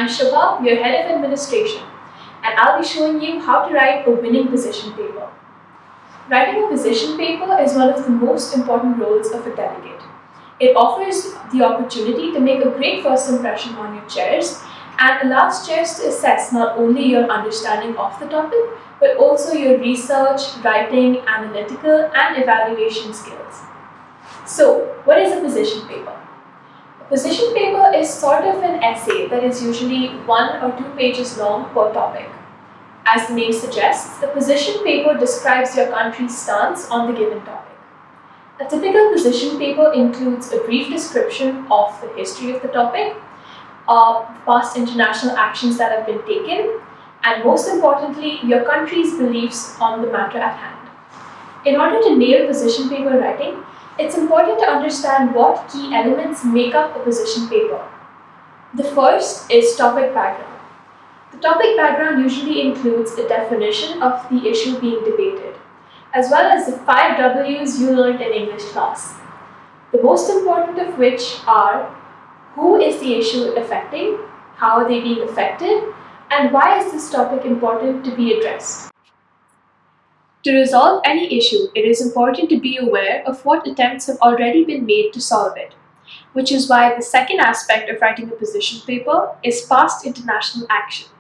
I'm Shubha, your head of administration, and I'll be showing you how to write a winning position paper. Writing a position paper is one of the most important roles of a delegate. It offers the opportunity to make a great first impression on your chairs and allows chairs to assess not only your understanding of the topic, but also your research, writing, analytical, and evaluation skills. So, what is a position paper? A position paper is sort of an essay that is usually 1 or 2 pages long per topic. As the name suggests, the position paper describes your country's stance on the given topic. A typical position paper includes a brief description of the history of the topic, past international actions that have been taken, and most importantly, your country's beliefs on the matter at hand. In order to nail position paper writing, it's important to understand what key elements make up a position paper. The first is topic background. The topic background usually includes a definition of the issue being debated, as well as the 5 W's you learned in English class. The most important of which are: who is the issue affecting, how are they being affected, and why is this topic important to be addressed. To resolve any issue, it is important to be aware of what attempts have already been made to solve it, which is why the second aspect of writing a position paper is past international action.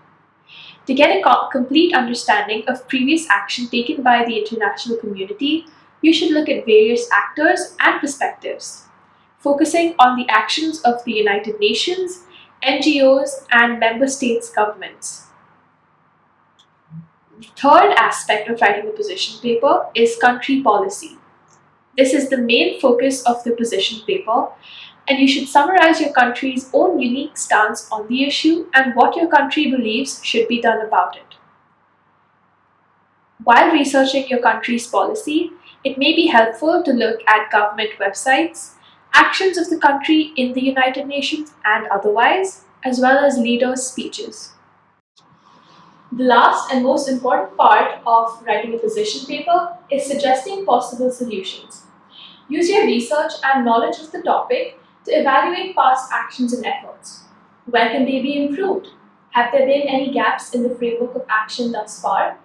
To get a complete understanding of previous action taken by the international community, you should look at various actors and perspectives, focusing on the actions of the United Nations, NGOs, and member states' governments. The third aspect of writing a position paper is country policy. This is the main focus of the position paper, and you should summarize your country's own unique stance on the issue and what your country believes should be done about it. While researching your country's policy, it may be helpful to look at government websites, actions of the country in the United Nations and otherwise, as well as leaders' speeches. The last and most important part of writing a position paper is suggesting possible solutions. Use your research and knowledge of the topic to evaluate past actions and efforts. Where can they be improved? Have there been any gaps in the framework of action thus far?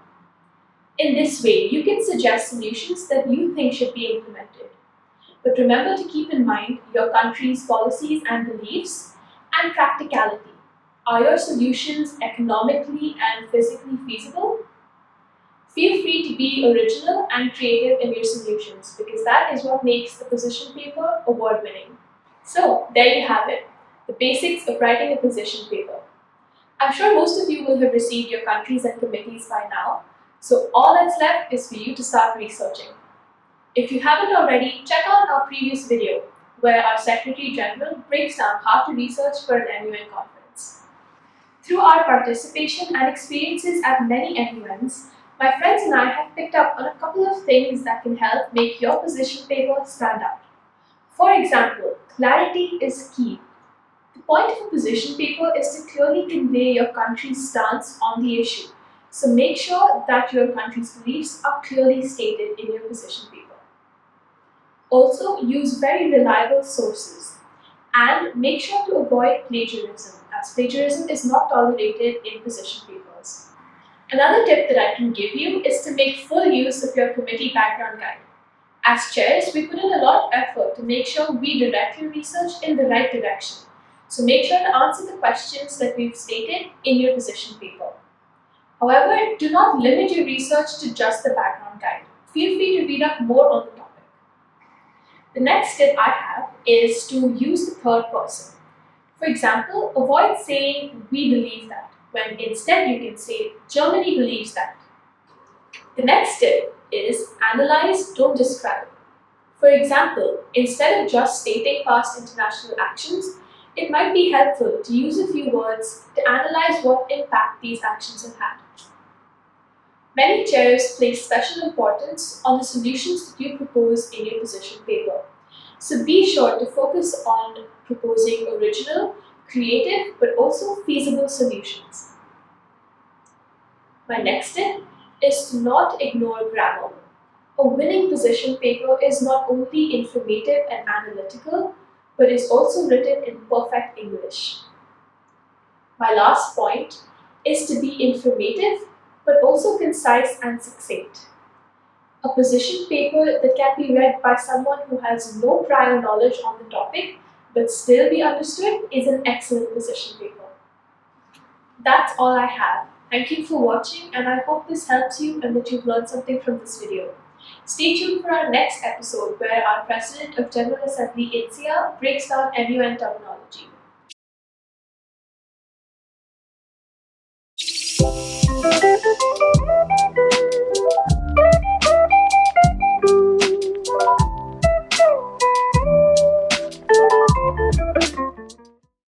In this way, you can suggest solutions that you think should be implemented. But remember to keep in mind your country's policies and beliefs and practicality. Are your solutions economically and physically feasible? Feel free to be original and creative in your solutions, because that is what makes the position paper award-winning. So, there you have it, the basics of writing a position paper. I'm sure most of you will have received your countries and committees by now, so all that's left is for you to start researching. If you haven't already, check out our previous video, where our Secretary General breaks down how to research for an MUN conference. Through our participation and experiences at many MUNs, my friends and I have picked up on a couple of things that can help make your position paper stand out. For example, clarity is key. The point of a position paper is to clearly convey your country's stance on the issue, so make sure that your country's beliefs are clearly stated in your position paper. Also, use very reliable sources and make sure to avoid plagiarism, as plagiarism is not tolerated in position papers. Another tip that I can give you is to make full use of your committee background guide. As chairs, we put in a lot of effort to make sure we direct your research in the right direction. So make sure to answer the questions that we've stated in your position paper. However, do not limit your research to just the background guide. Feel free to read up more on the topic. The next tip I have is to use the third person. For example, avoid saying "we believe that," when instead you can say "Germany believes that." The next tip is analyze, don't describe. For example, instead of just stating past international actions, it might be helpful to use a few words to analyze what impact these actions have had. Many chairs place special importance on the solutions that you propose in your position paper. So be sure to focus on proposing original, creative, but also feasible solutions. My next tip is to not ignore grammar. A winning position paper is not only informative and analytical, but is also written in perfect English. My last point is to be informative but also concise and succinct. A position paper that can be read by someone who has no prior knowledge on the topic but still be understood is an excellent position paper. That's all I have. Thank you for watching, and I hope this helps you and that you've learned something from this video. Stay tuned for our next episode where our President of General Assembly INSEA breaks down MUN terminology.